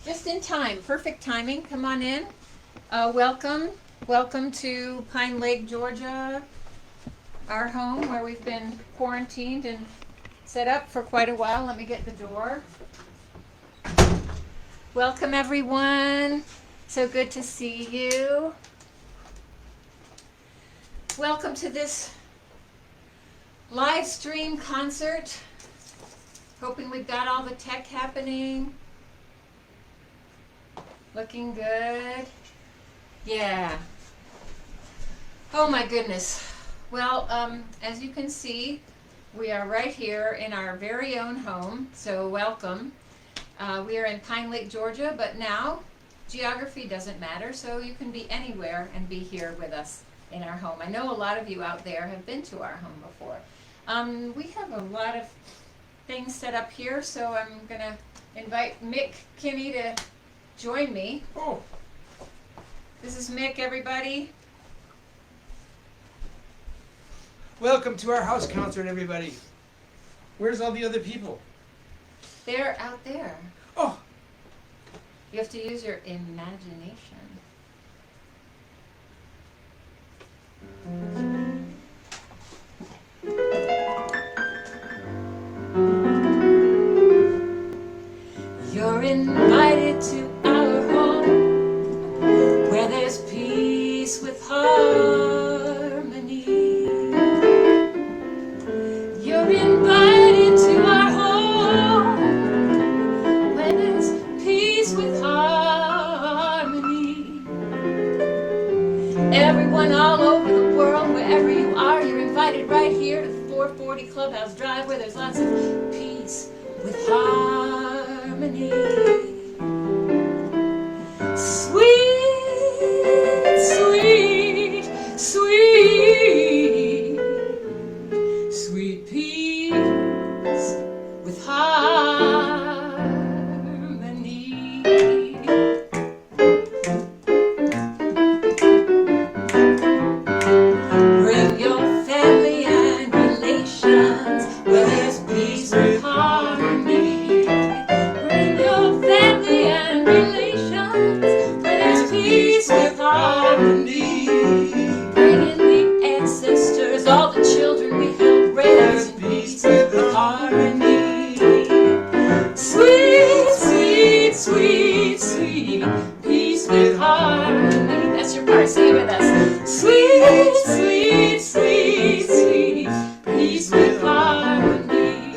Just in time, perfect timing. Come on in. Welcome to Pine Lake, Georgia, our home where we've been quarantined and set up for quite a while. Let me get the door. Welcome everyone. So good to see you. Welcome to this live stream concert. Hoping we've got all the tech happening. Looking good. Yeah. Oh my goodness. Well, as you can see, we are right here in our very own home. So welcome. We are in Pine Lake, Georgia, but now geography doesn't matter, so you can be anywhere and be here with us in our home. I know a lot of you out there have been to our home before. We have a lot of things set up here, so I'm going to invite Mick Kinney to join me. Oh. This is Mick, everybody. Welcome to our house concert, everybody. Where's all the other people? They're out there. Oh. You have to use your imagination. You're invited to our home, where there's peace with harmony. You're invited to our home, where there's peace with harmony. Everyone all over the world, wherever you are, you're invited right here to 440 Clubhouse Drive, where there's lots of peace with harmony. Sweet, sweet, sweet, sweet peace with harmony. Bring your family and relations where there's peace with harmony. Bring your family and relations where there's peace with harmony. Bring in the ancestors, all the children we help raise in peace with harmony. Sweet, sweet, sweet, sweet peace with harmony. That's your part. Sing it with us. Sweet, sweet, sweet, sweet peace with harmony.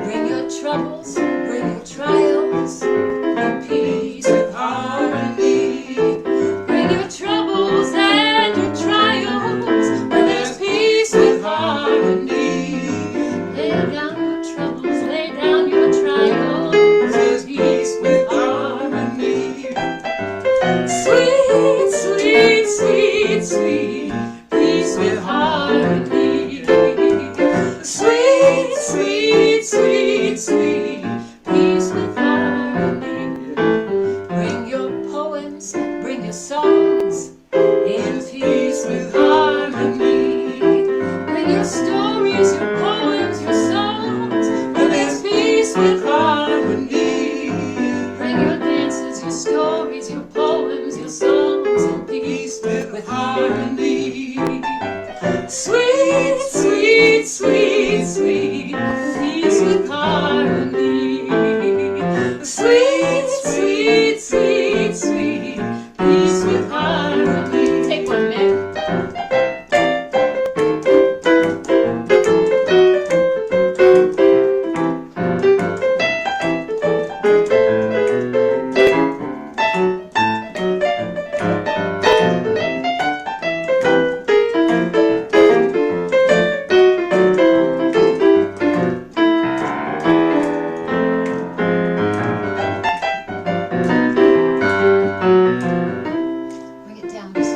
Bring your troubles, bring your trials, in peace with harmony. Bring your troubles and your trials, where there's peace with harmony. Lay down your troubles, lay down your trials, there's peace with harmony. Sweet, sweet, sweet, sweet peace with harmony. Sweet, sweet, sweet, sweet peace with harmony. Bring your poems, bring your songs, in peace with harmony. Bring your stories, your poems, your songs, where there's peace with harmony. Bring your dances, your stories, your poems, your songs, in peace with harmony. Sweet, sweet, sweet, sweet peace with harmony. Sweet, sweet, sweet, sweet peace with harmony. Take one, Mick. Bring it down just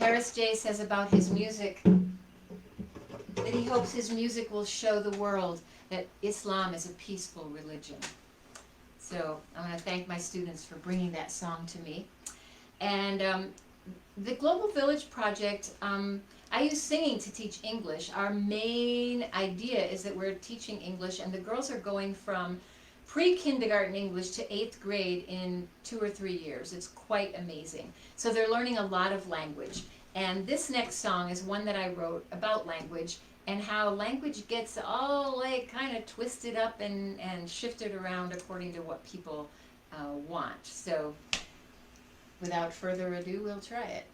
Harris J says about his music that he hopes his music will show the world that Islam is a peaceful religion. So I want to thank my students for bringing that song to me. And the Global Village Project, I use singing to teach English. Our main idea is that we're teaching English, and the girls are going from pre-kindergarten English to 8th grade in 2 or 3 years. It's quite amazing. So they're learning a lot of language. And this next song is one that I wrote about language and how language gets all like kind of twisted up and shifted around according to what people want. So without further ado, we'll try it.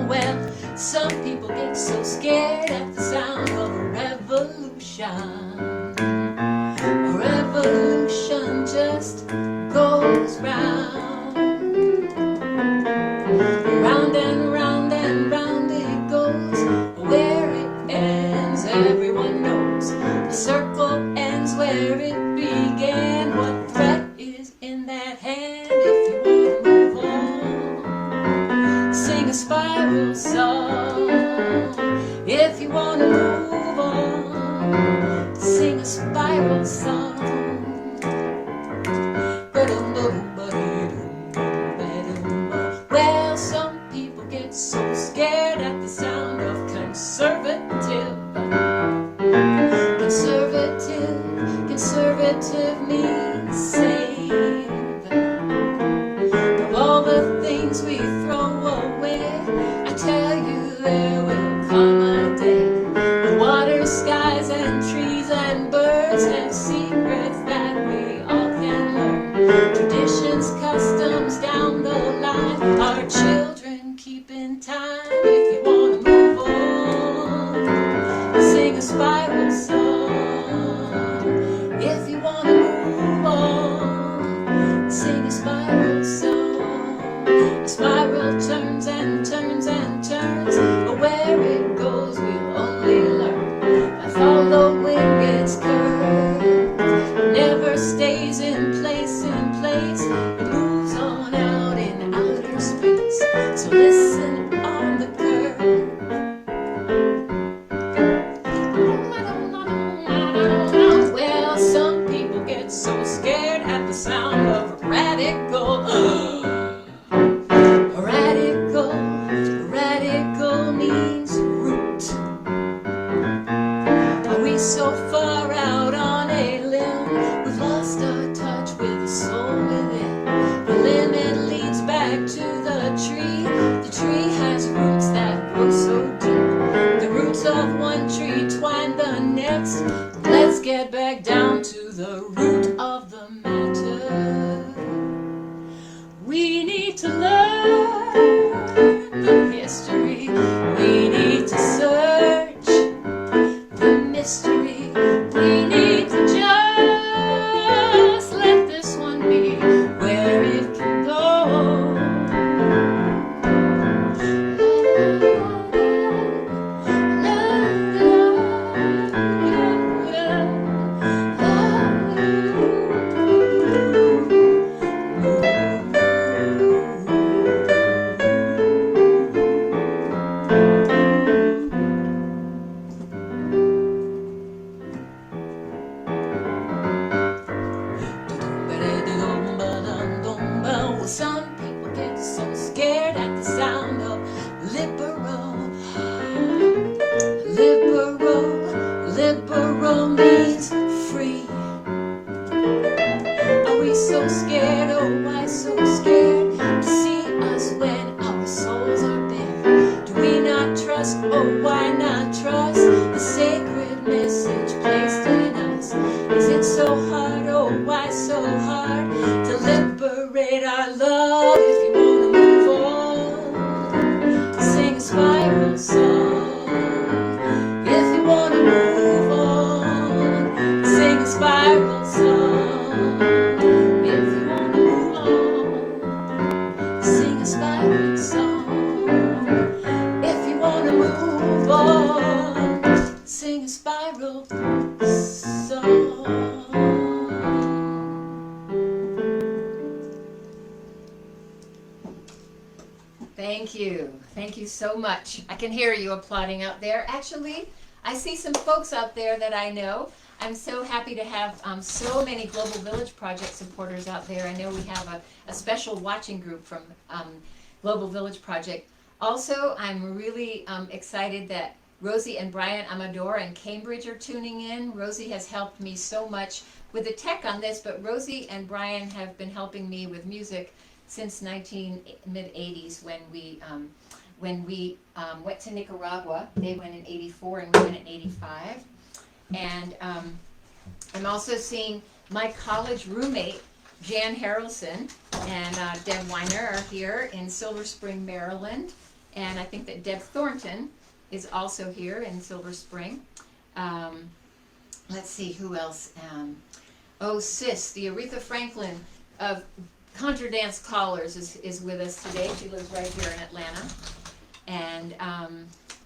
Well, some people get so scared at the sound of a revolution. A revolution just goes round. Round and round and round it goes. Where it ends, everyone knows. The circle ends where it began. What threat is in that hand? If you want to move on, sing a spiral song. If you want to move on, sing a spiral song. Well, some people get so scared at the sound of conservative. Conservative means save. Of all the things we throw away, I tell you there will come a day. The water, skies, and trees and birds have secrets that we all can learn. Traditions, customs down the line, our children keep in time. If you want to move on, sing a spiral song. If you want to move on, sing a spiral song. A spiral turns and turns and turns, but where it goes we'll only learn by following its curve. It never stays in place, it moves on out in outer space. So listen on the curve. Well, some people get so scared at the sound of radical. Radical means root. Are we so far out on a limb, we've lost our touch with the soul within? The limit leads back to the tree. The tree has roots that grow so deep. The roots of one tree twine the next. Let's get back down to the root of the matter. We need to learn the history. We need to search the mystery. We need to just let this one be where it can go. Some people get so scared at the sound of liberal. Liberal means free. Are we so scared, oh why so scared to see us when our souls are bare? Do we not trust, oh why not trust the sacred message placed in us? Is it so hard, oh why so hard to liberate our love? If you want to move on, sing a spiral song. If you want to move on, sing a spiral song. If you want to move on, Thank you. Thank you so much. I can hear you applauding out there. Actually, I see some folks out there that I know. I'm so happy to have so many Global Village Project supporters out there. I know we have a special watching group from Global Village Project. Also, I'm really excited that Rosie and Brian Amador in Cambridge are tuning in. Rosie has helped me so much with the tech on this, but Rosie and Brian have been helping me with music since mid-80s when we went to Nicaragua. They went in 84 and we went in 85. And I'm also seeing my college roommate, Jan Harrelson, and Deb Weiner are here in Silver Spring, Maryland. And I think that Deb Thornton is also here in Silver Spring. Let's see, who else? Sis, the Aretha Franklin of Contra Dance Callers is with us today. She lives right here in Atlanta. And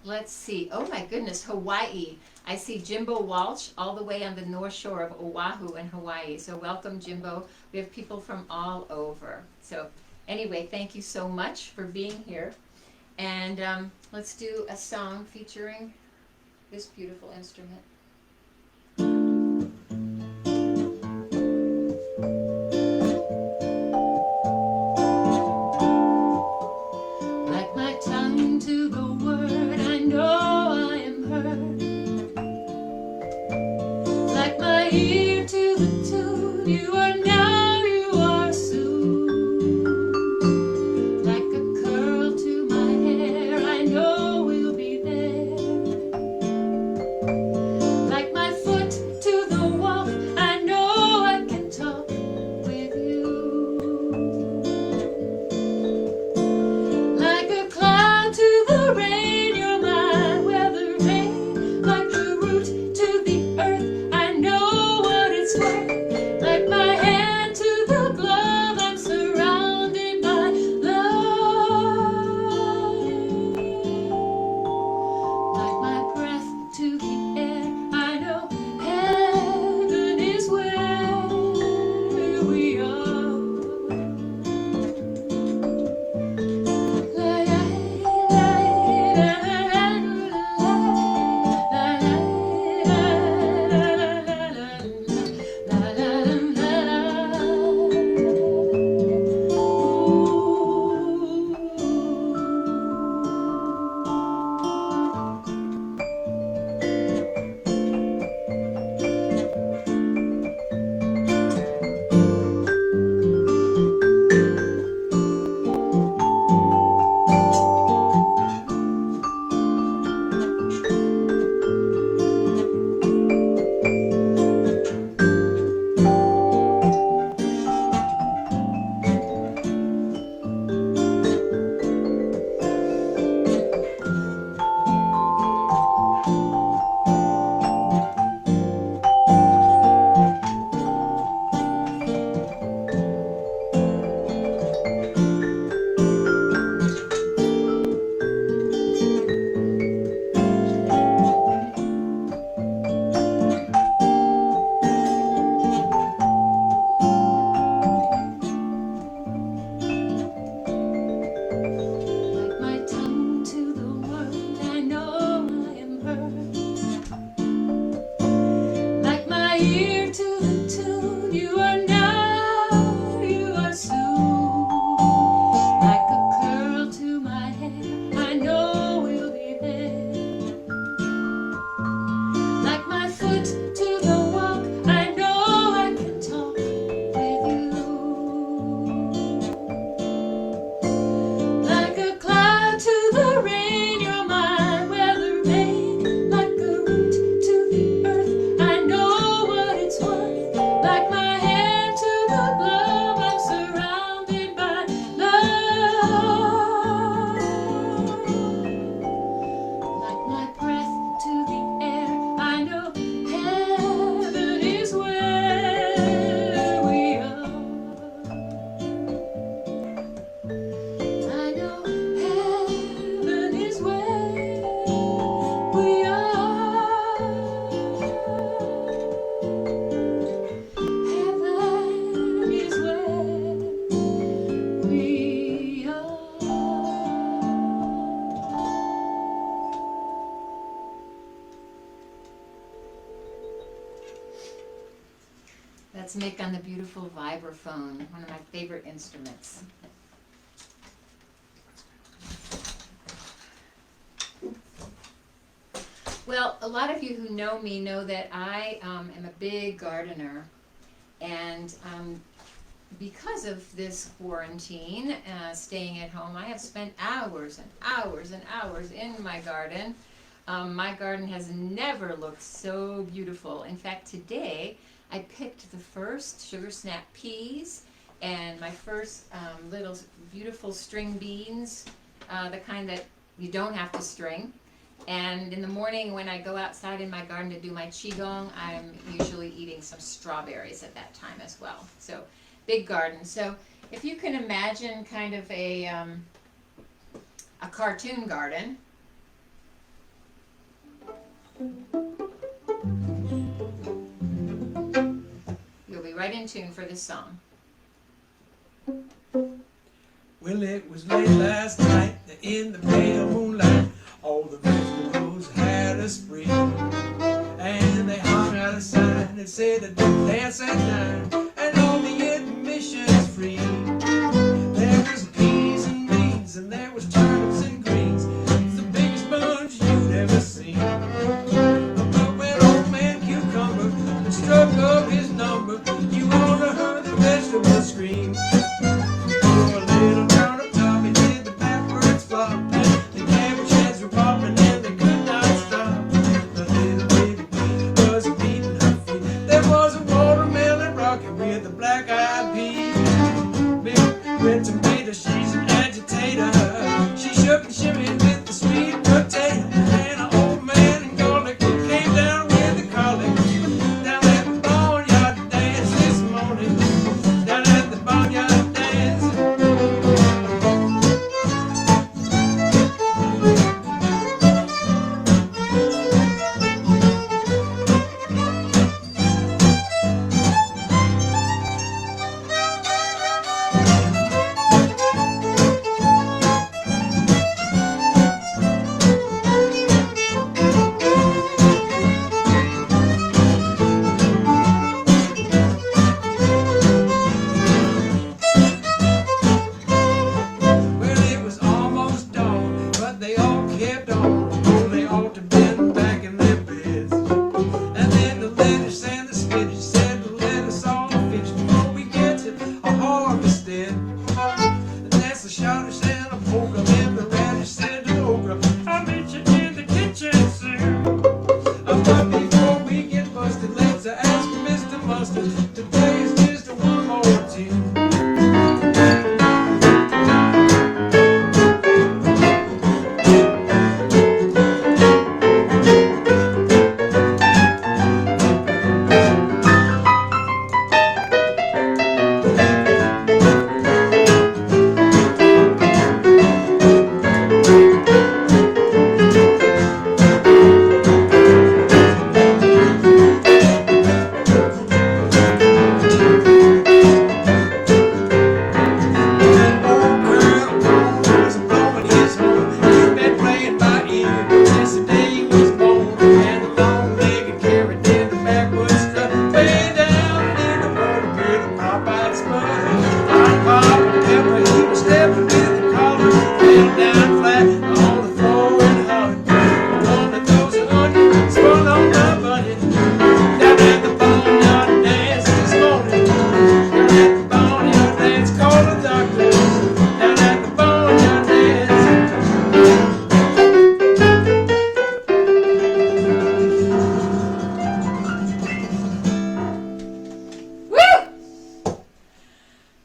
let's see, oh my goodness, Hawaii. I see Jimbo Walsh all the way on the north shore of Oahu in Hawaii. So welcome, Jimbo. We have people from all over. So anyway, thank you so much for being here. And let's do a song featuring this beautiful instrument. Like my tongue to the word, I know I am heard. Like my ear to the tune, you are now, you are soon. Like a curl to my hair, I know we'll be there. Like my foot to the walk, I know I can talk with you. Like a cloud to the rain, you're my weather vane. Like the root to the earth, I know what it's worth. Like my That's Mick on the beautiful vibraphone, one of my favorite instruments. Well, a lot of you who know me know that I am a big gardener, and because of this quarantine, staying at home, I have spent hours and hours and hours in my garden. My garden has never looked so beautiful. In fact, today I picked the first sugar snap peas and my first little beautiful string beans, the kind that you don't have to string. And in the morning when I go outside in my garden to do my qigong, I'm usually eating some strawberries at that time as well. So, big garden. So, if you can imagine kind of a cartoon garden. You'll be right in tune for this song. Well, it was late last night in the pale moonlight. All the vegetables had a spree, and they hung out a sign that said that don't dance at 9, and all the admission's free. There was peas and beans, and there was turnips and greens. It's the biggest bunch you'd ever seen. But when old man Cucumber struck up his number, you ought to heard the vegetables scream. Oh, a little turnip top, it did the backwards flop. The cabbage heads were popping and they could not stop. The little baby bee was beating her feet. There was a watermelon rocket with a black-eyed pea. Big red tomato, she's an agitator. She shook and shimmied with the sweet potato. And an old man in garlic came down with the colic. Down at the barnyard dance this morning. Down at the barnyard dance. Well, it was almost dawn, but they all kept on. Oh, they ought to been back in their beds. And then the lettuce and the spinach said to let us all finish before we get to a harvested. And that's the shallot and a polka, and the radish said to the okra, I'll meet you in the kitchen soon. But before we get busted, let's ask Mr. Mustard to play us just one more tune.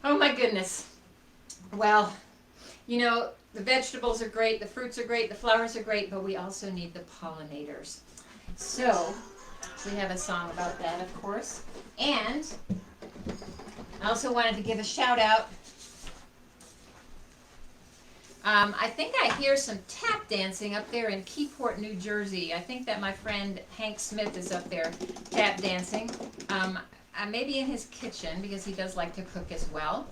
Oh my goodness. Well, you know, the vegetables are great, the fruits are great, the flowers are great, but we also need the pollinators. So, we have a song about that, of course. And I also wanted to give a shout out. I think I hear some tap dancing up there in Keyport, New Jersey. I think that my friend Hank Smith is up there tap dancing. Maybe in his kitchen, because he does like to cook as well.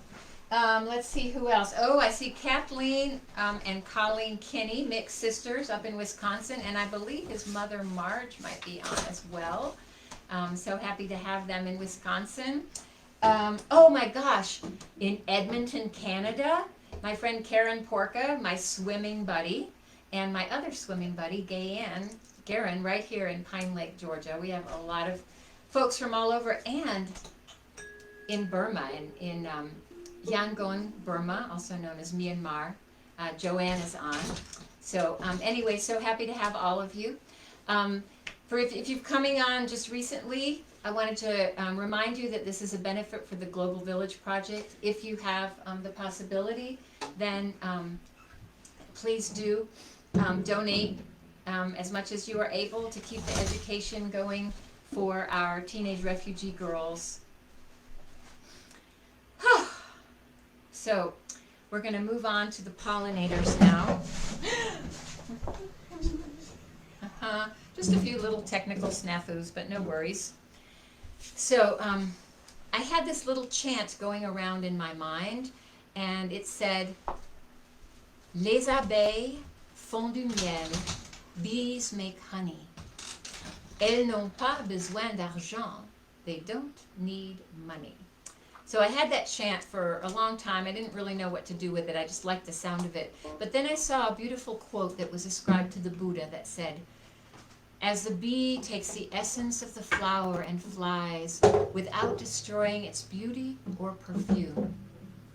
Let's see who else. Oh, I see Kathleen and Colleen Kinney, Mick's sisters up in Wisconsin, and I believe his mother Marge might be on as well. So happy to have them in Wisconsin. Oh my gosh, in Edmonton, Canada, my friend Karen Porca, my swimming buddy, and my other swimming buddy, Garen, right here in Pine Lake, Georgia. We have a lot of folks from all over, and in Burma, in Yangon, Burma, also known as Myanmar. Joanne is on. So anyway, so happy to have all of you. If you're coming on just recently, I wanted to remind you that this is a benefit for the Global Village Project. If you have the possibility, then please do donate as much as you are able to keep the education going for our teenage refugee girls. So we're going to move on to the pollinators now. Just a few little technical snafus, but no worries. So I had this little chant going around in my mind, and it said, Les abeilles font du miel, bees make honey. Elles n'ont pas besoin d'argent, they don't need money. So I had that chant for a long time. I didn't really know what to do with it. I just liked the sound of it. But then I saw a beautiful quote that was ascribed to the Buddha that said, as the bee takes the essence of the flower and flies without destroying its beauty or perfume,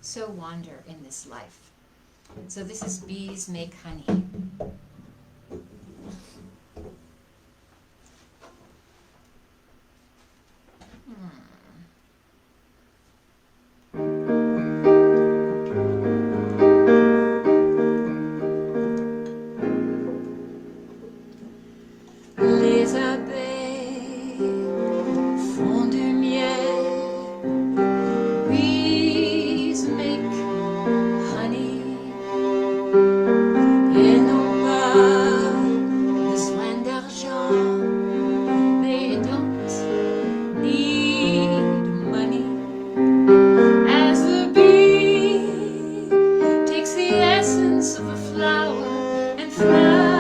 so wander in this life. So this is Bees Make Honey. Les abeilles font du miel, bees make honey. Elles n'ont pas besoin d'argent, they don't need money. As the bee takes the essence of a flower and flies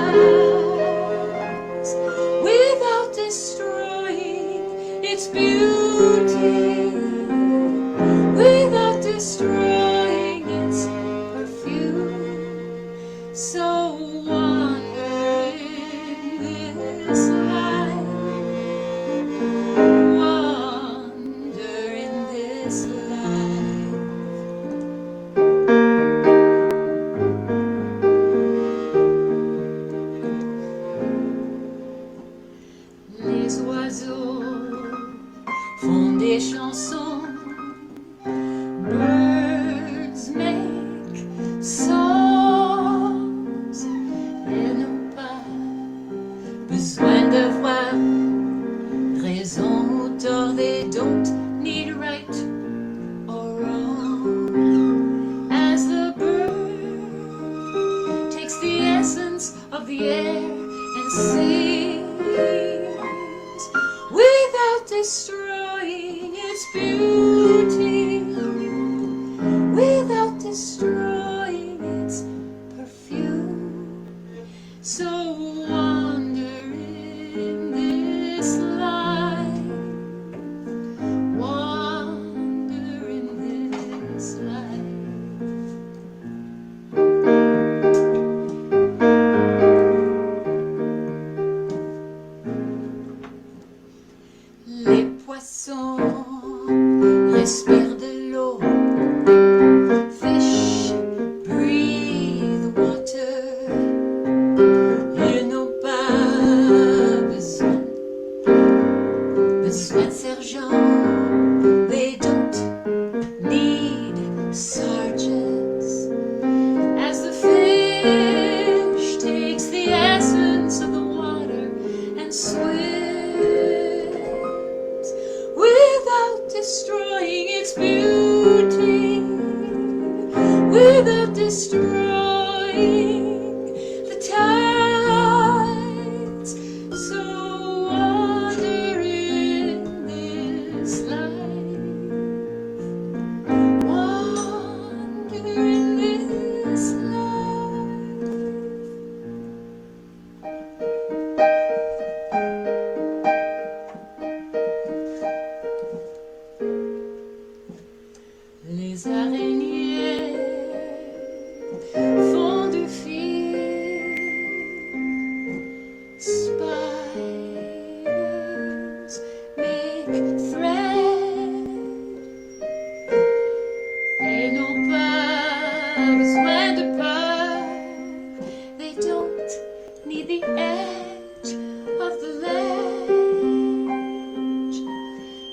without destroying its beauty, without destroying its perfume, so wander in this life, wander in this life. Les oiseaux font des chansons, birds make songs. Elles n'ont pas besoin d'avoir raison ou tort, they don't need right or wrong. As the bird takes the essence of the air and sings without destroying its beauty, without destroying its perfume, so wander in this life, wander in this life. Les poissons respirent de l'eau, fish breathe water. Ils n'ont pas besoin de sergents, they don't need sergeants. As the fish takes the essence of the water and swims without destroying its beauty, without destroying the tides, so wander in this life, wander in this life. Les araignées font du fil. Spiders make thread. Ils n'ont pas besoin de peur. They don't need the edge of the ledge.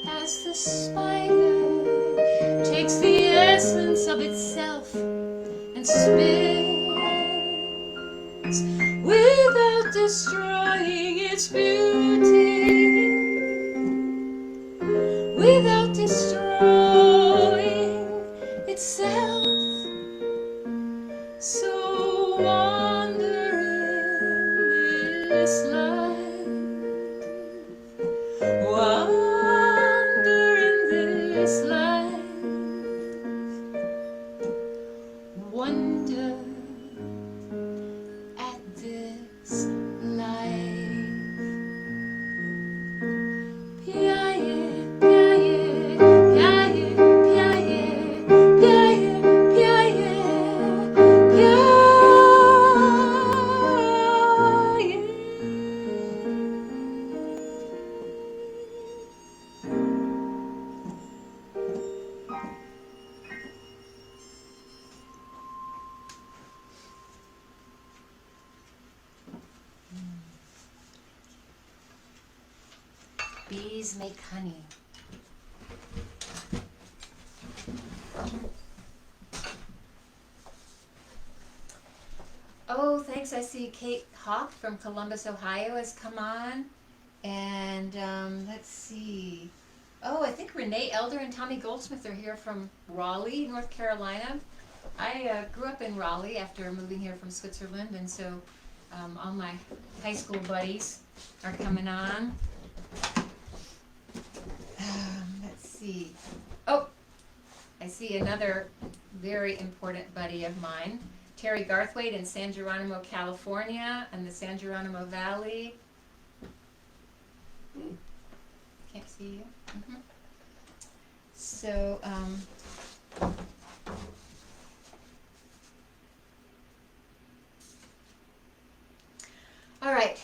As the spider takes the essence of itself and spins without destroying its beauty, without destroying itself. So wander in this life, wander in this life, wonder at this life. Piaille, piaille, piaille, piaille, piaille, piaille, piaille. Bees make honey. Oh, thanks. I see Kate Hawk from Columbus, Ohio has come on. And let's see. Oh, I think Renee Elder and Tommy Goldsmith are here from Raleigh, North Carolina. I grew up in Raleigh after moving here from Switzerland, and so all my high school buddies are coming on. Let's see. Oh, I see another very important buddy of mine, Terry Garthwaite in San Geronimo, California, and the San Geronimo Valley. Can't see you. So, all right,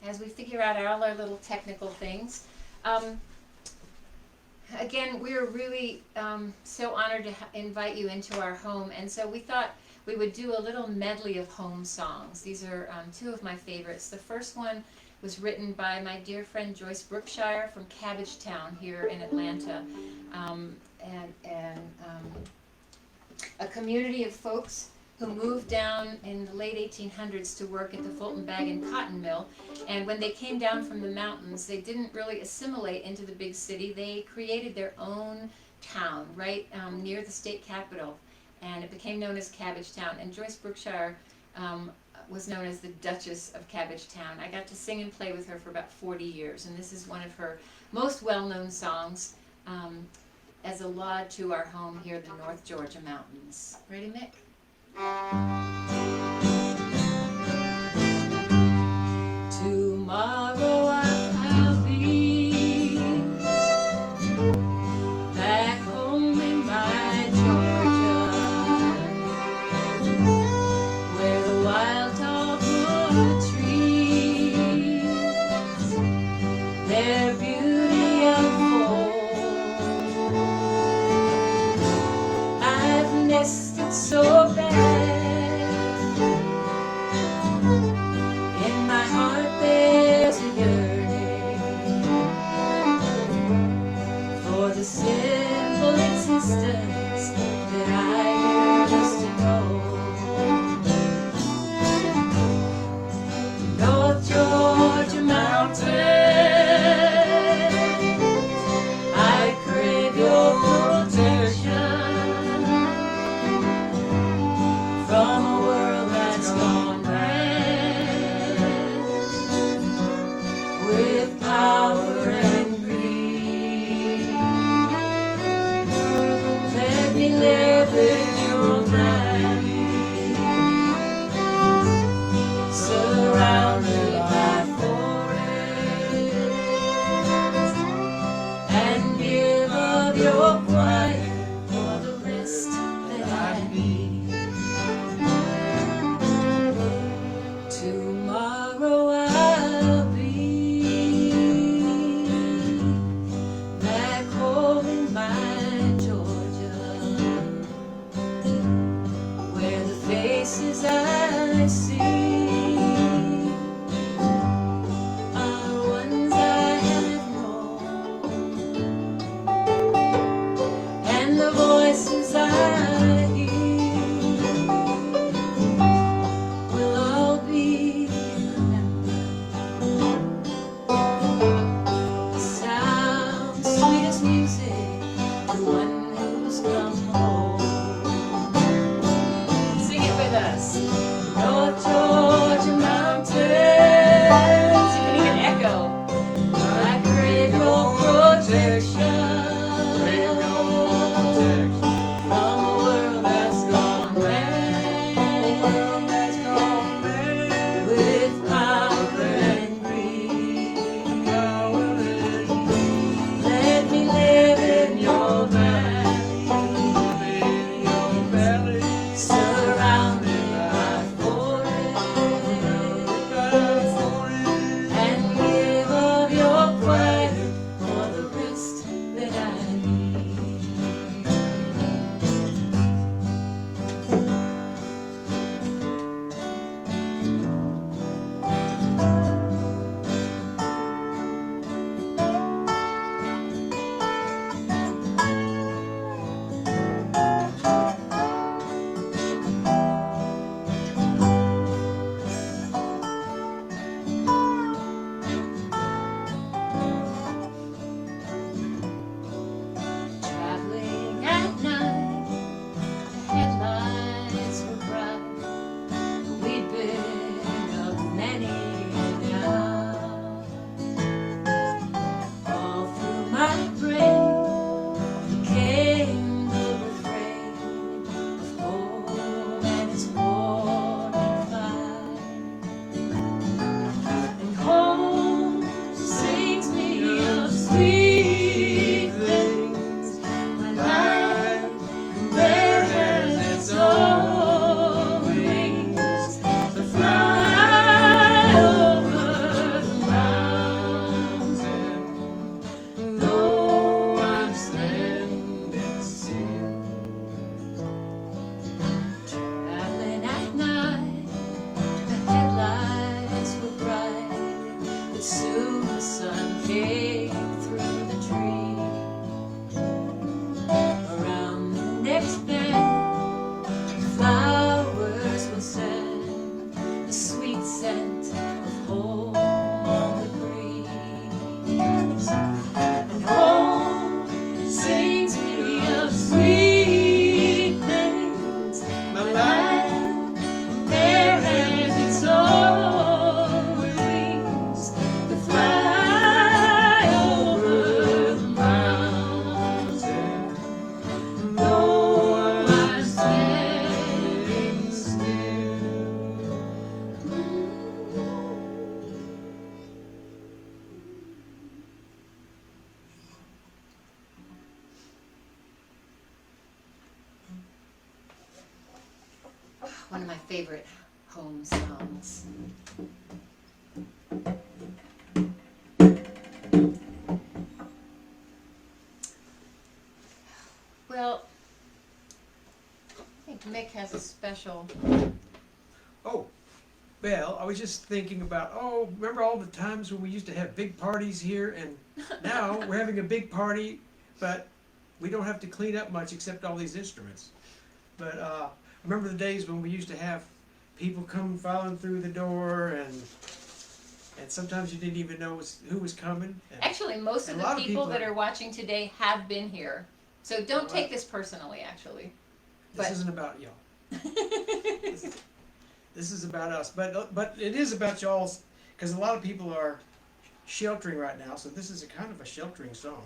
as we figure out all our little technical things, again, we're really so honored to invite you into our home, and so we thought we would do a little medley of home songs. These are two of my favorites. The first one was written by my dear friend Joyce Brookshire from Cabbagetown here in Atlanta, and a community of folks who moved down in the late 1800s to work at the Fulton Bag and Cotton Mill. And when they came down from the mountains, they didn't really assimilate into the big city. They created their own town right near the state capitol, and it became known as Cabbagetown. And Joyce Brookshire was known as the Duchess of Cabbagetown. I got to sing and play with her for about 40 years, and this is one of her most well-known songs as a laud to our home here in the North Georgia mountains. Ready, Mick? Tomorrow I'll be back home in my Georgia, where the wild dogwood trees their beauty unfold. I've nested so bad in my heart. There's a yearning for the simple existence that I used to know. North Georgia mountains, I crave your protection from a world that's gone mad with power and greed. Let me live in your valley, surrounded by forests, and give of your quiet for the rest voices I hear will all be the sound, sweetest music, the one who's come home. Sing it with us. North Georgia mountains, you can even echo. I crave your protection from a world that's gone mad, with power and greed. Let me live in your valley, surrounded by forests, and give of your quiet for the rest that I need. Traveling at night, the headlights were bright. We'd been up many an hour. All through my brain came the refrain of home and its warning fire. And home sings me of sweet things. My life there has its own wings to fly over the mountain. Though I'm standing still, traveling at night, the headlights were bright, but soon the sun came through the trees. Around the next bend, flowers will send the sweet scent of home on the breeze. And home sings me of sweet things. My life there has its own wings to fly over the mountain. Though I'm standing still. One of my favorite home songs. Well, I think Mick has a special. Oh, well, I was just thinking about, remember all the times when we used to have big parties here, and now we're having a big party, but we don't have to clean up much except all these instruments. But remember the days when we used to have people come filing through the door, and sometimes you didn't even know who was coming. And Actually, most of and a the lot of people people that are- are watching today have been here. So don't Wow. take this personally, actually. this but- isn't about y'all. This is about us, but it is about y'all's, because a lot of people are sheltering right now. So this is a kind of a sheltering song.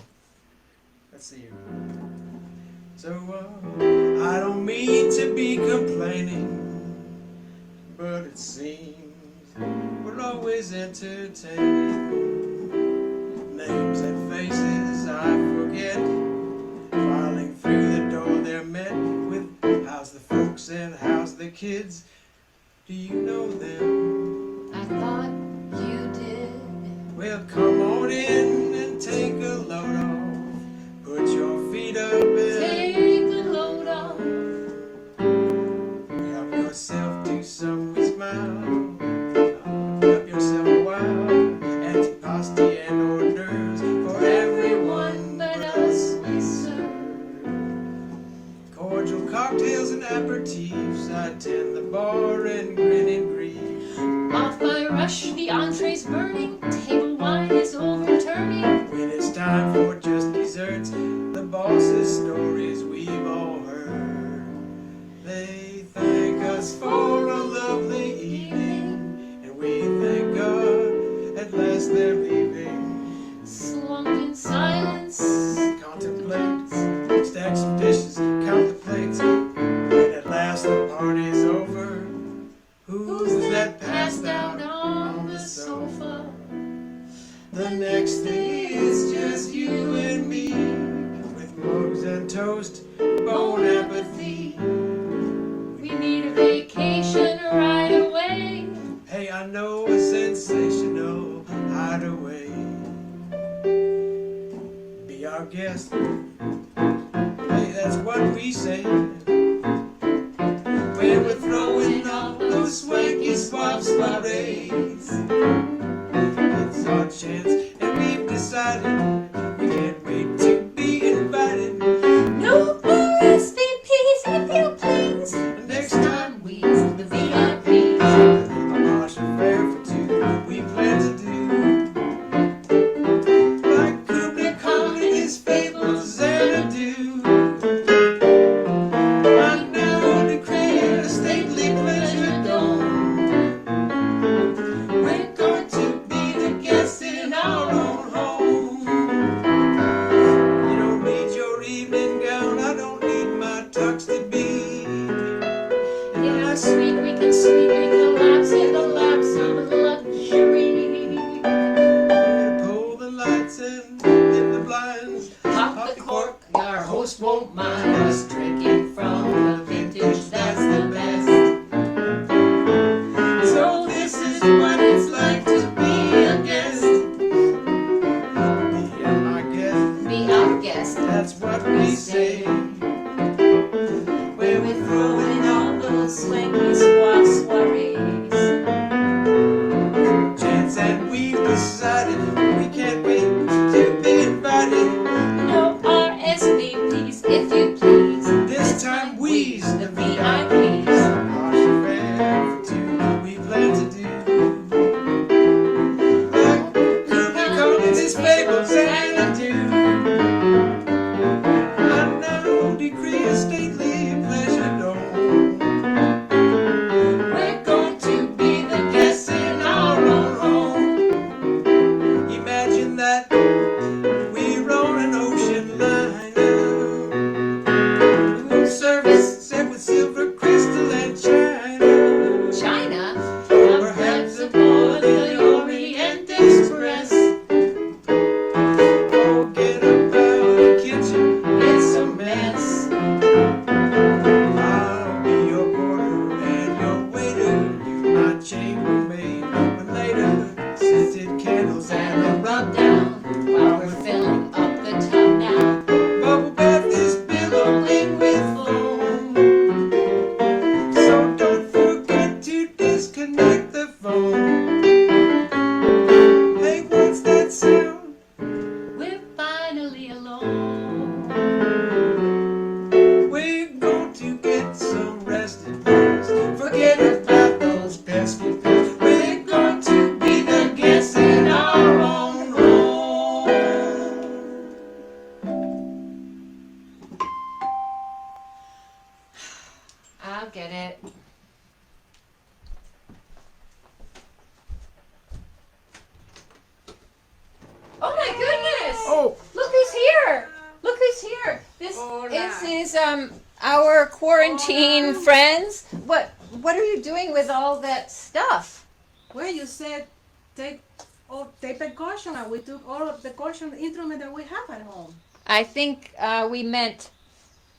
Let's see here. So I don't mean to be complaining, but it seems we're always entertaining. Names and faces I forget, filing through the door they're met with. How's the folks and how's the kids? Do you know them? I thought you did. Well, come on in and take a load off. Put your feet up and Take the load off. help yourself to some smile. Help yourself a while. Antipasti and hors d'oeuvres for everyone but us we serve. cocktails and aperitifs. I tend the bar and grin and grieve. Off by rush, the entree's burning, table wine is overturning. When it's time for just desserts, the boss's stories we've all heard. They thank us for a lovely evening, and we thank God at last they're leaving. Slumped in silence, Contemplate, stack some dishes, count the plates, and at last the party's over. Who's that passed out on the sofa? The next thing is just you and me, with mugs and toast, bone apathy. we need a vacation right away. Hey, I know a sensational hideaway. Be our guest. Hey, that's what we say. When we're throwing off those swanky swap soirees. It's our chance, and we've decided we can't wait to be invited. No RSVPs if you please. Next time We the VIPs. a marsh affair for two we plan to do. Like Kubrick calling his fables Xanadu. I now declare a stately pleasure dome. We're going to be the guests in our own home. You don't need your evening gown, I don't need my tux to be. In our suite we can sweetly collapse in the laps of luxury. Pull the lights and in the blinds. Pop the cork, our host won't mind us drinking from the vintage that's the best. So this is what it's like to be a guest. Be my guest, Be our guest. that's what we say. Where we're throwing all those swanky soirees. Chance and we've decided we can't wait to be invited. No RSVPs if you please. This time we's The VIPs. Harsh affair for two we plan to do. Like Kubrick calling his fables Xanadu. I now decree a stately pleasure dome. We're going to be the guests in our own home. Imagine that we're on an ocean liner. Room service set with silver, crystal, and china. China, Perhaps aboard the Orient Express. Forget about the kitchen, it's a mess. I'll be your porter and your waiter, you my chambermaid. When later, scented candles and a rub down while we're filling up the tub now. bubble bath is billowing with foam. So don't forget to disconnect the phone. Hey, what's that sound? We're finally alone. We're going to get some rest and peace. Forget about those pesky pills. We're going to be the guests in our own home. I'll get it. Oh my goodness! Oh, Look who's here! Look who's here! This is our quarantine friends. What are you doing with all that stuff? Well, you said take precaution, and we took all of the caution instrument that we have at home. I think we meant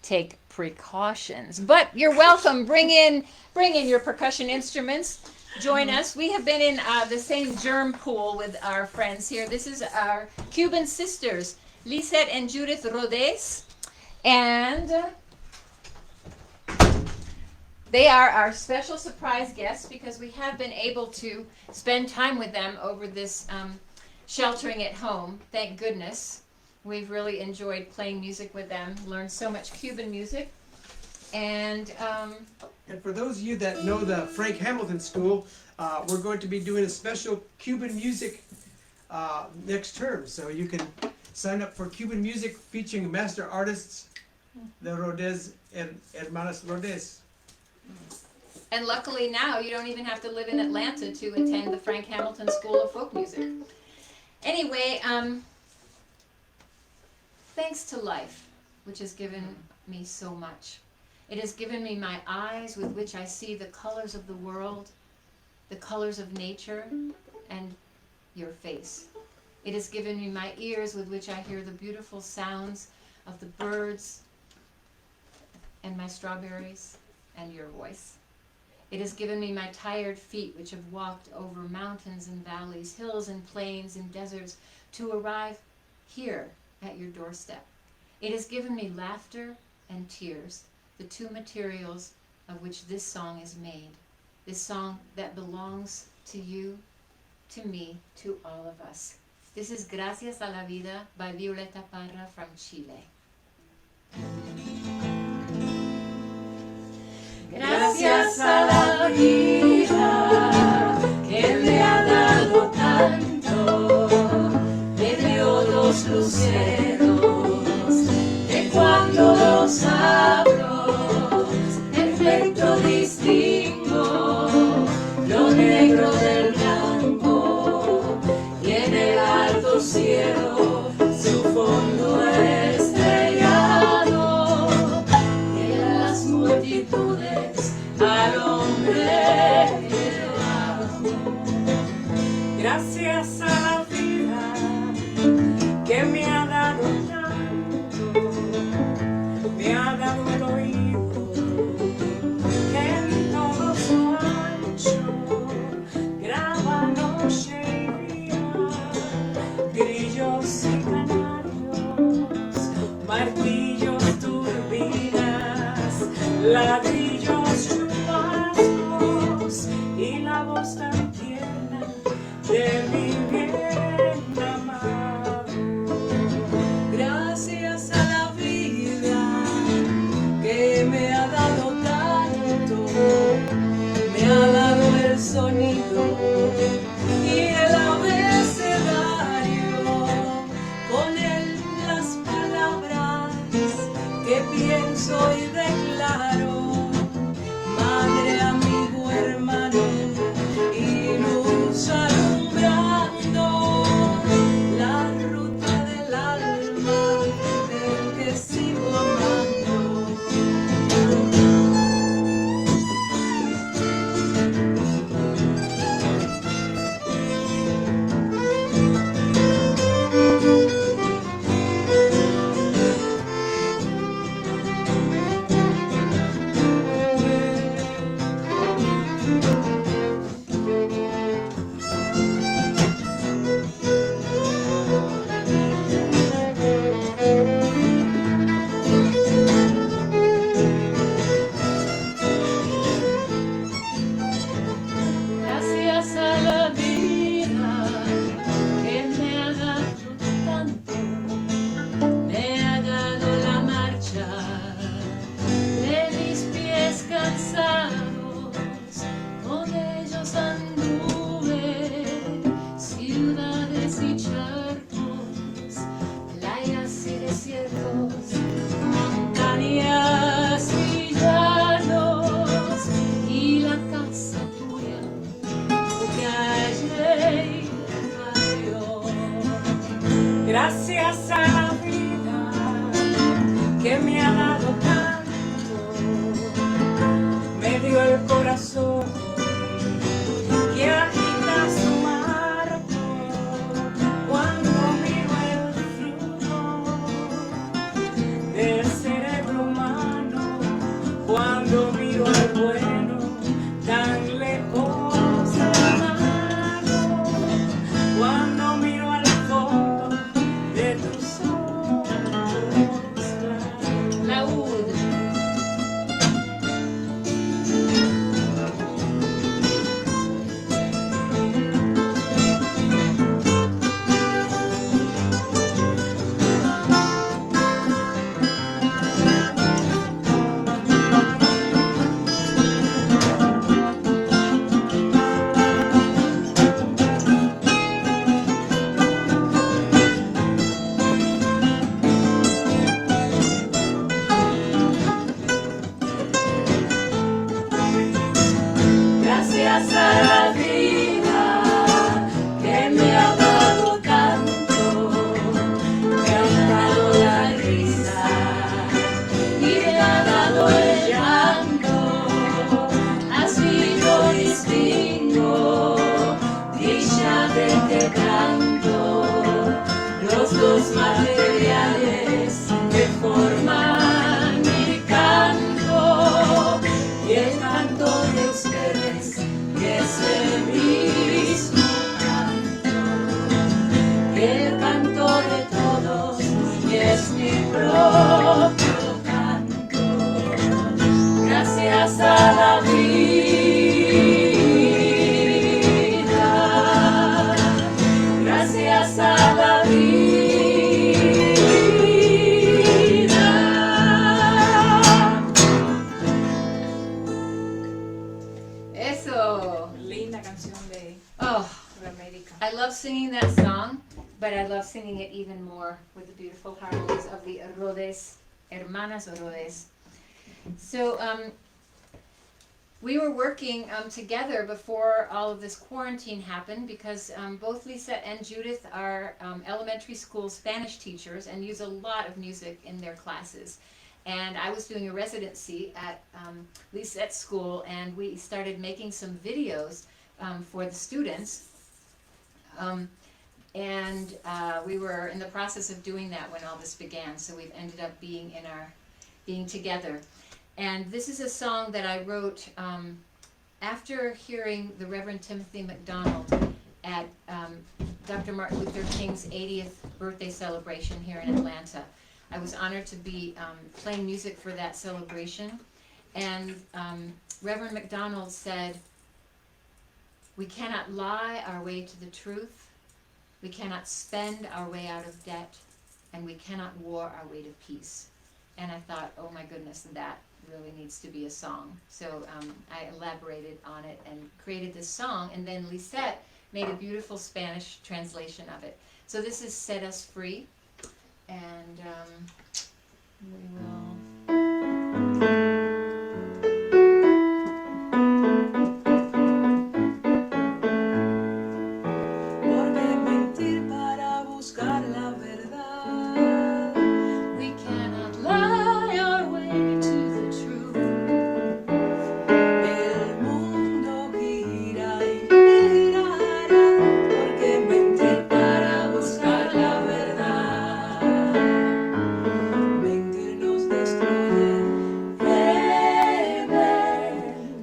take precautions. But you're welcome. Bring in your percussion instruments. Join us. We have been in the same germ pool with our friends here. This is our Cuban sisters, Lisette and Judith Rodés, and they are our special surprise guests because we have been able to spend time with them over this sheltering at home. Thank goodness. We've really enjoyed playing music with them, learned so much Cuban music. And And for those of you that know the Frank Hamilton School, we're going to be doing a special Cuban music next term. So you can sign up for Cuban music featuring master artists, the Rodez and Hermanas Rodez. and luckily now you don't even have to live in Atlanta to attend the Frank Hamilton School of Folk Music. Anyway, thanks to life, which has given me so much. It has given me my eyes with which I see the colors of the world, the colors of nature, and your face. It has given me my ears with which I hear the beautiful sounds of the birds and my strawberries and your voice. It has given me my tired feet which have walked over mountains and valleys, hills and plains and deserts to arrive here at your doorstep. It has given me laughter and tears, the two materials of which this song is made. This song that belongs to you, to me, to all of us. This is Gracias a la Vida by Violeta Parra from Chile. Gracias a la vida que me ha dado tanto, me dio dos luceros que cuando los abro, perfecto distingo lo negro del blanco y en el alto cielo su fondo estrellado y en las multitudes al hombre elevado. Gracias a la vida que me ha dado tanto, me ha dado el oído que en todo su ancho graba noche y día, grillos y canarios, martillos, turbinas, ladrillos, chubascos y la voz tan tierna de mi bien amado. Gracias a la vida que me ha dado tanto, me ha dado el sonido y el abecedario, con él las palabras que pienso y declaro. Madre, amigo, hermano y luz alumbrando la ruta del alma del que sigo amando. Gracias a la vida que me ha dado tanto, me ha dado la marcha de mis pies cansados, con ellos anduve ciudades y charcos, playas y desiertos, montañas y llanos, y la casa tuya que hallé y cayó. Gracias a la vida que me ha dado tanto, me dio el corazón que agita su marco cuando miro el fruto del cerebro humano, cuando miro al bueno tan lejos del malo, cuando miro al fondo de tus ojos claros. Laúd. gracias a la vida que me ha dado tanto, me ha dado la risa y me ha dado el llanto, así yo distingo dicha de que canto, los dos materiales que forman mi canto y el canto de ustedes que es el mismo canto, el canto de todos y es mi propio canto, gracias a la vida, gracias a la vida. Eso. Linda canción de Oh, América. I love singing that song, but I love singing it even more with the beautiful harmonies of the Rodes, Hermanas Rodes. So we were working together before all of this quarantine happened because both Lisette and Judith are elementary school Spanish teachers and use a lot of music in their classes. And I was doing a residency at Lisette's school, and we started making some videos for the students. We were in the process of doing that when all this began, so we've ended up being together. And this is a song that I wrote after hearing the Reverend Timothy McDonald at Dr. Martin Luther King's 80th birthday celebration here in Atlanta. I was honored to be playing music for that celebration. And Reverend McDonald said, "We cannot lie our way to the truth. We cannot spend our way out of debt. And we cannot war our way to peace." And I thought, oh my goodness, that really needs to be a song. So I elaborated on it and created this song. And then Lisette made a beautiful Spanish translation of it. So this is Set Us Free. And we will... Porque mentir para buscar la verdad. We cannot lie our way to the truth. El mundo gira y girará. Porque mentir para buscar la verdad. Mentir nos destruye. Amen.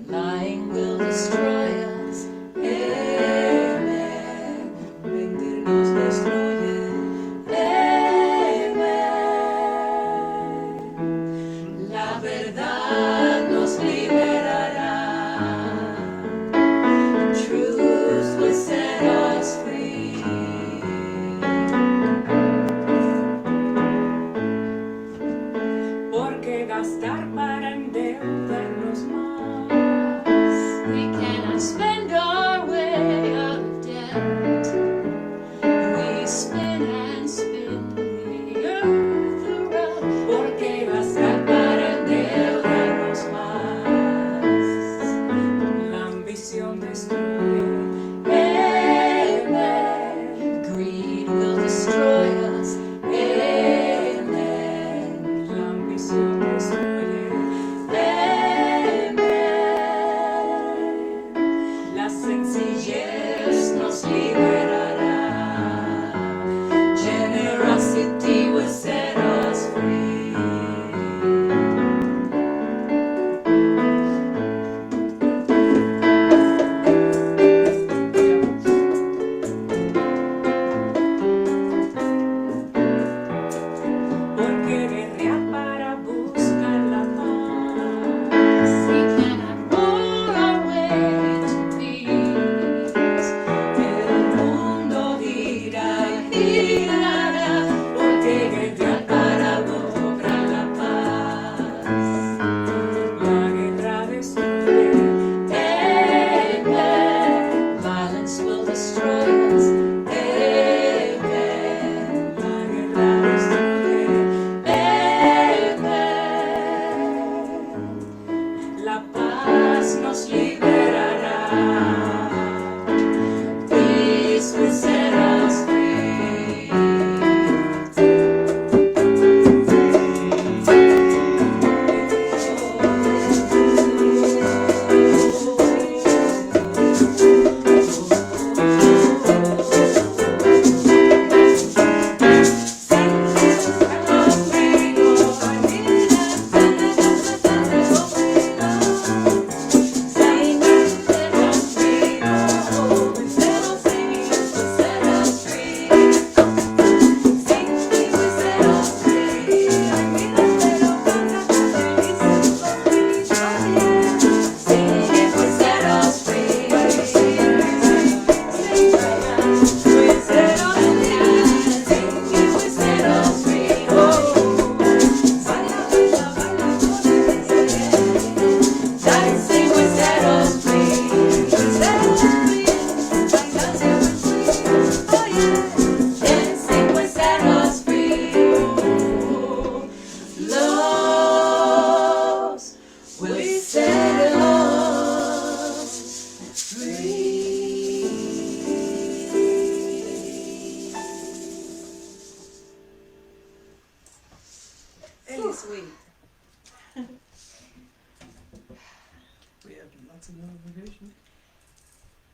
Lying will destroy us. Amen. Mentir nos destruye. Amen. La verdad nos liberará. Truth will set us free. Porque gastar para endeudarnos más. We cannot spend our way out of debt. We spin and spin the earth around. Porque gastar para endeudarnos más. La ambición destruye. Amen. Greed will destroy us. Amen. La ambición destruye. Amen. La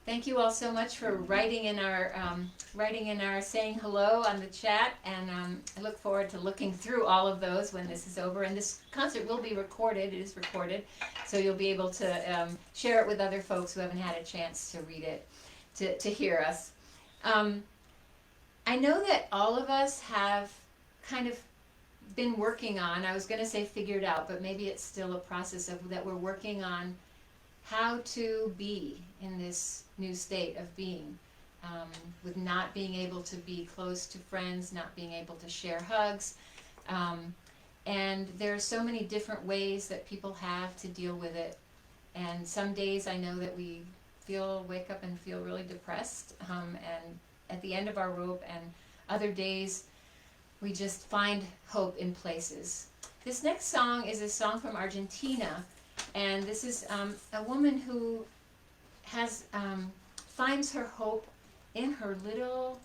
Thank you all so much for writing in our saying hello on the chat, and I look forward to looking through all of those when this is over. And this concert will be recorded; it is recorded, so you'll be able to share it with other folks who haven't had a chance to read it, to hear us. I know that all of us have kind of been working on, I was going to say figured out, but maybe it's still a process of that we're working on how to be in this new state of being, with not being able to be close to friends, not being able to share hugs. And there are so many different ways that people have to deal with it. And some days I know that we wake up and feel really depressed, and at the end of our rope, and other days we just find hope in places. This next song is a song from Argentina, and this is a woman who has finds her hope in her little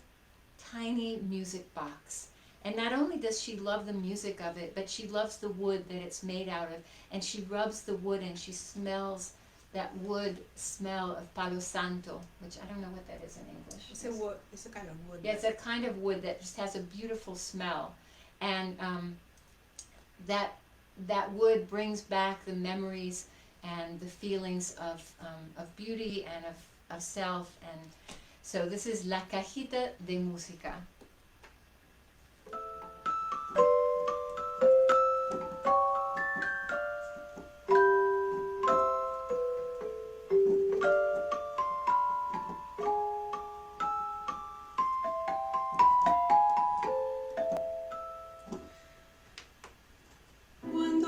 tiny music box. And not only does she love the music of it, but she loves the wood that it's made out of, and she rubs the wood and she smells that wood smell of Palo Santo, which I don't know what that is in English. It's a wood. It's a kind of wood. Yeah, it's a kind of wood that just has a beautiful smell, and that wood brings back the memories and the feelings of beauty and of self. And so this is La Cajita de Música.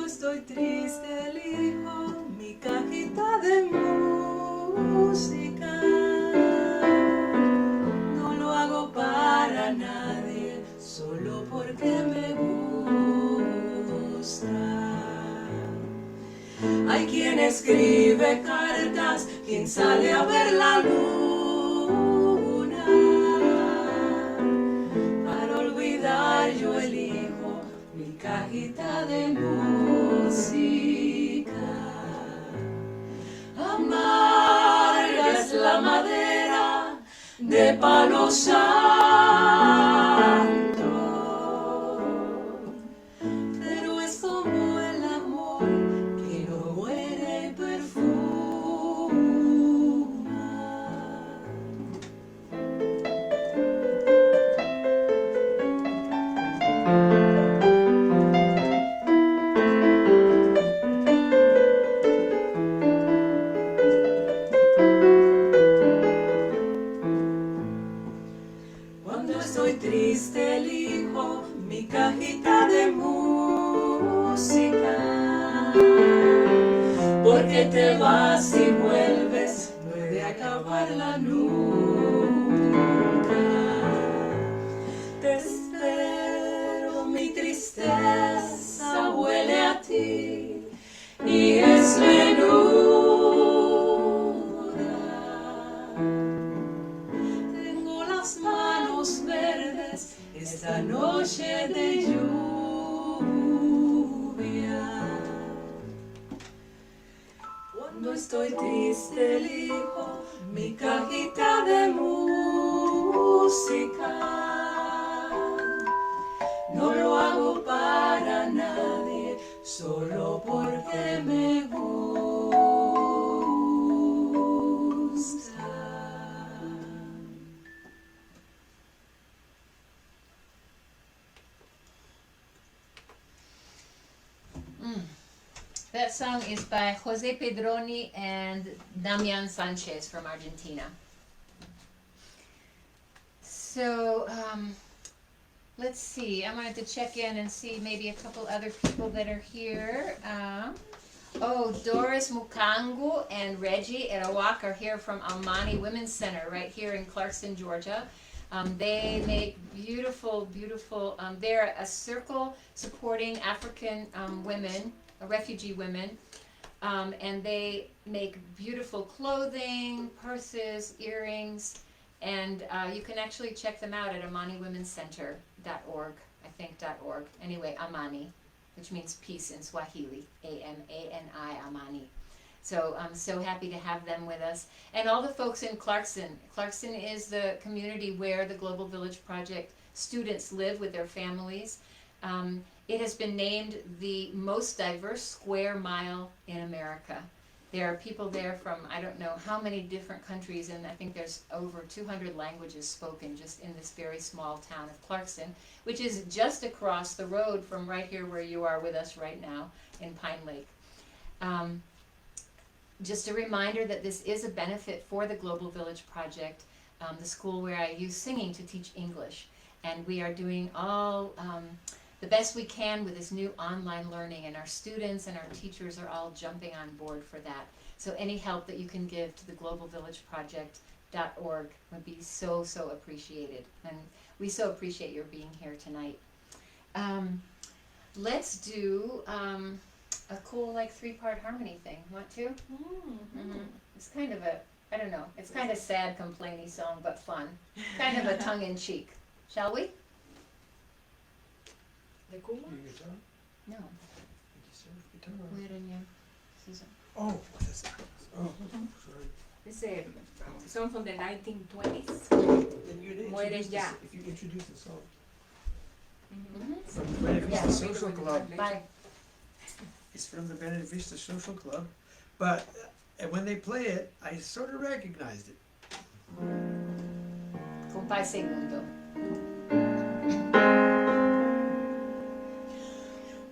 Estoy triste, elijo mi cajita de música. No lo hago para nadie, solo porque me gusta. Hay quien escribe cartas, quien sale a ver la luna. Para olvidar yo elijo mi cajita de música. Amarga es la madera de Palo Santo, pero es como el amor que no muere y perfuma. Triste elijo mi cajita de música, porque te vas y vuelves, no he de acabarla nunca. Te espero, mi tristeza huele a ti y es menuda. Tengo las manos verdes esta noche de lluvia. Cuando estoy triste elijo mi cajita de música. No lo hago para nadie, solo porque me gusta. That song is by Jose Pedroni and Damian Sanchez from Argentina. So let's see, I wanted to check in and see maybe a couple other people that are here. Doris Mukangu and Reggie Erawak are here from Almani Women's Center right here in Clarkston, Georgia. They make beautiful, they're a circle supporting African women, refugee women, and they make beautiful clothing, purses, earrings, and you can actually check them out at amaniwomencenter.org, I think .org. Anyway, Amani, which means peace in Swahili, A-M-A-N-I, Amani. So I'm so happy to have them with us. And all the folks in Clarkson. Clarkson is the community where the Global Village Project students live with their families. It has been named the most diverse square mile in America. There are people there from I don't know how many different countries, and I think there's over 200 languages spoken just in this very small town of Clarkson, which is just across the road from right here where you are with us right now in Pine Lake. Just a reminder that this is a benefit for the Global Village Project, the school where I use singing to teach English. And we are doing all the best we can with this new online learning, and our students and our teachers are all jumping on board for that. So any help that you can give to the globalvillageproject.org would be so, so appreciated. And we so appreciate your being here tonight. Let's do a cool like 3-part harmony thing. Want to? Mm-hmm. It's kind of a, I don't know, it's kind of sad, complainy song, but fun. Kind of a tongue-in-cheek. Shall we? ¿De Cuba? Your guitar? No. Guitar. Where in your Susan? Oh, that's oh, sorry. It's a song from the 1920s. Then you'd Mueres introduce ya. If you introduce the song. Mm-hmm. From the Buena Vista Yeah. Social Club. Bye. It's from the Buena Vista Social Club. But when they play it, I sort of recognized it. Compay segundo.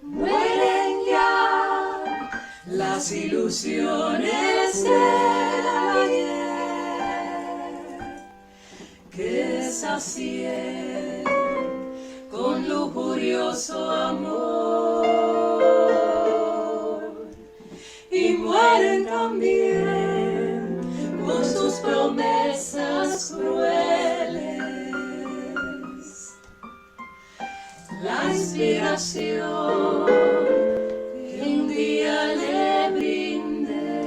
Mueren ya las ilusiones del ayer que sacié con lujurioso amor, y mueren también con sus promesas crueles. La inspiración que un día le brindé,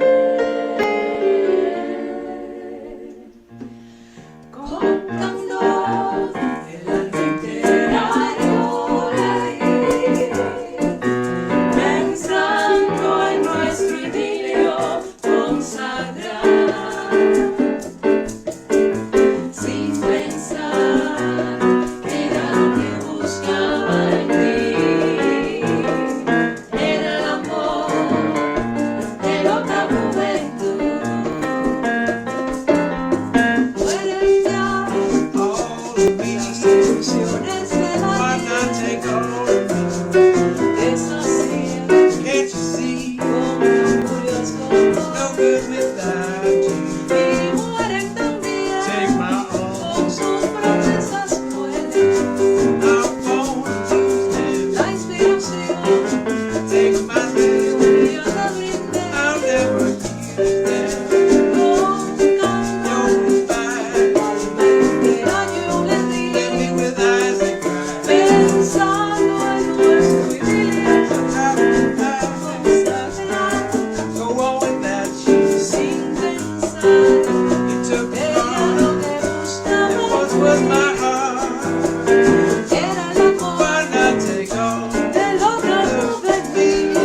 contando el alma entera yo leí, pensando en nuestro idilio consagrado, sin pensar que era lo que buscaba en mí, era el amor de otra juventud. Mueren ya All of me, las ilusiones de la why vida, not take all of es así, me? Can't you see? con lujurioso No amor. good without you. Y mueren también Take my con own. sus promesas crueles. I won't lose them. La inspiración Take my que un hand. día le brindé, I'll never use them. contando Goodbye. alma entera yo le di, Let me with eyes that cry. pensando en nuestro idilio consagrado, Go on with that shoes. sin pensar You took que me era lo on. que It buscaba once en was mí, my heart. era el amor Why not take all de otra juventud.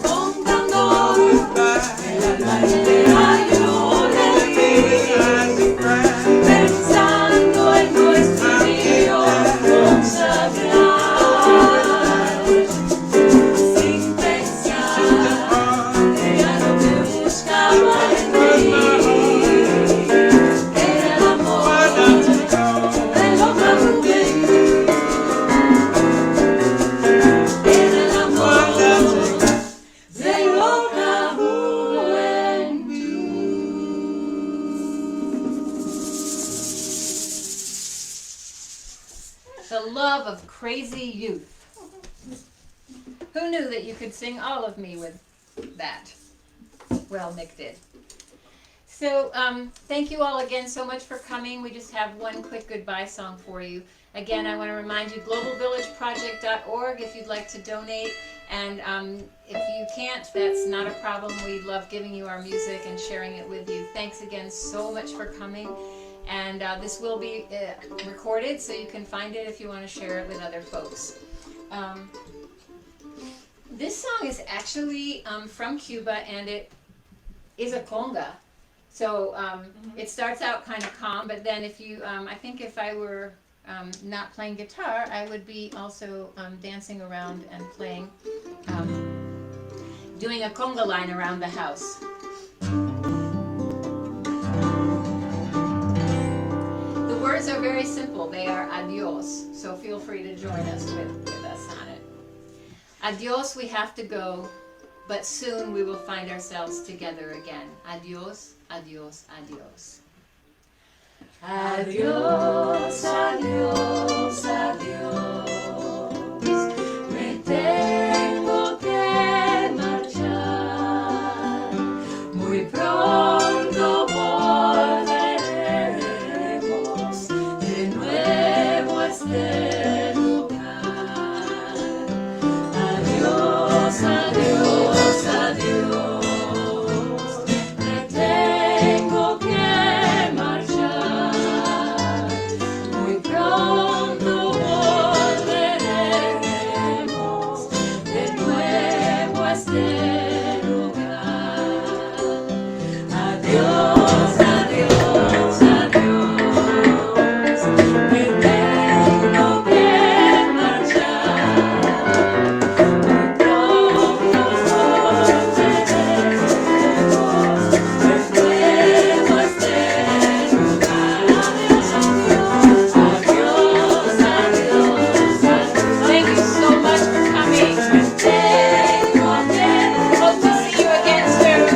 Contando goodbye? el alma entera yo le Let me with di, eyes that cry. pensando en nuestro idilio consagrado, sin pensar que era lo que buscaba en mí, era el amor de otra juventud, era el amor de otra juventud. The love of crazy youth. Who knew that you could sing all of me with that? Well, Mick did. So thank you all again so much for coming. We just have one quick goodbye song for you. Again, I want to remind you, globalvillageproject.org if you'd like to donate. And if you can't, that's not a problem. We love giving you our music and sharing it with you. Thanks again so much for coming. And this will be recorded, so you can find it if you want to share it with other folks. This song is actually from Cuba, and it is a conga. So it starts out kind of calm, but then if you, I think if I were not playing guitar, I would be also dancing around and playing, doing a conga line around the house. The words are very simple. They are adios, so feel free to join us with us on it. Adios, we have to go, but soon we will find ourselves together again. Adios, adios, adios. Adios, adios, adios. Me tengo que marchar. Muy pronto volveremos de nuevo a este lugar. Adiós, adiós, adiós. Me tengo que marchar. Muy pronto volveremos de nuevo a este lugar. Adiós, adiós, adiós. Me tengo que marchar. Thank you so much for coming. Hope to see you again soon.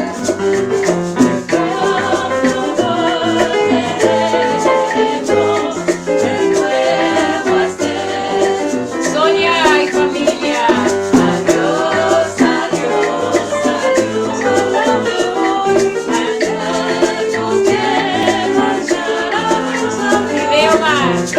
Sonia y familia. Adiós, adiós, adiós. Tengo que marchar. Y veo más.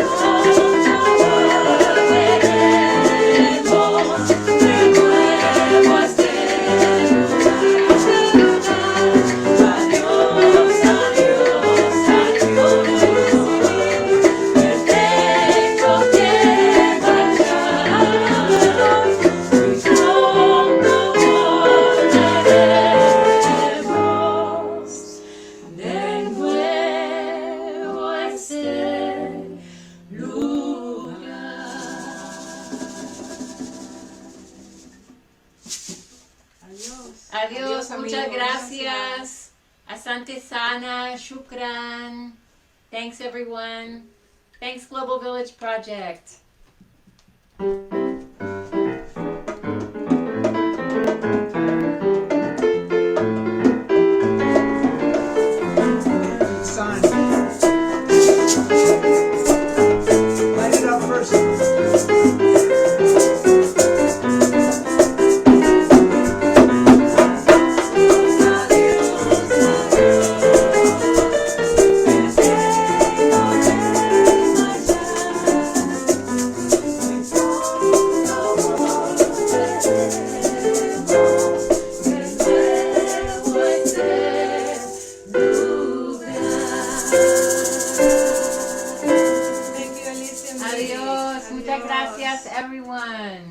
Adiós, muchas gracias. Asante sana, shukran. Thanks everyone. Thanks Global Village Project. Sign. Light it up first. Adiós, muchas gracias everyone.